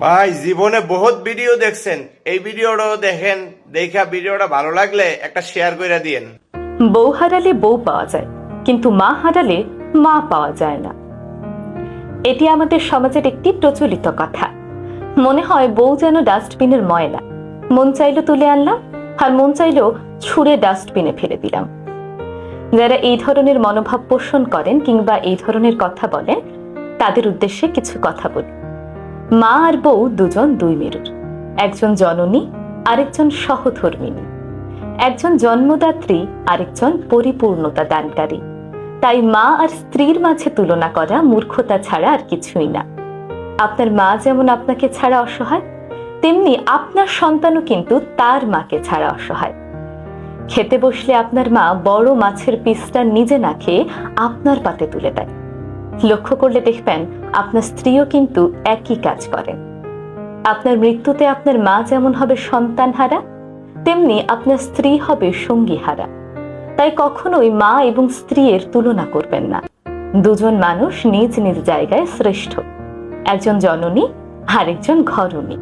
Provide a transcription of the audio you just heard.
ভাই জীবনে বহুত ভিডিও দেখছেন, এই ভিডিওটাও দেখেন। দেখা ভিডিওটা ভালো লাগলে একটা শেয়ার করে দিয়েন। বউ হারালে বউ পাওয়া যায়, কিন্তু মা হারালে মা পাওয়া যায় না। এটি আমাদের সমাজের একটি প্রচলিত কথা। মনে হয় বউ যেন ডাস্টবিনের ময়লা, মন চাইলো তুলে আনলাম, আর মন চাইলো ছুঁড়ে ডাস্টবিনে ফেলে দিলাম। যারা এই ধরনের মনোভাব পোষণ করেন কিংবা এই ধরনের কথা বলেন, তাদের উদ্দেশ্যে কিছু কথা বলি। মা আর বউ দুজন দুই মেরুর, একজন জননী, আরেকজন সহধর্মিণী, একজন জন্মদাত্রী, আরেকজন পরিপূর্ণতা দানকারী। তাই মা আর স্ত্রীর মাঝে তুলনা করা মূর্খতা ছাড়া আর কিছুই না। আপনার মা যেমন আপনাকে ছাড়া অসহায়, তেমনি আপনার সন্তানও কিন্তু তার মাকে ছাড়া অসহায়। খেতে বসলে আপনার মা বড় মাছের পিসটা নিজে না খেয়ে আপনার পাতে তুলে দেয়। লক্ষ্য করলে দেখবেন আপনার স্ত্রীও কিন্তু একই কাজ করেন। আপনার মৃত্যুতে আপনার মা যেমন হবে সন্তান হারা, তেমনি আপনার স্ত্রী হবে সঙ্গী হারা। তাই কখনোই মা এবং স্ত্রীর তুলনা করবেন না। দুজন মানুষ নিজ নিজ জায়গায় শ্রেষ্ঠ, একজন জননী, আরেকজন ঘরণী।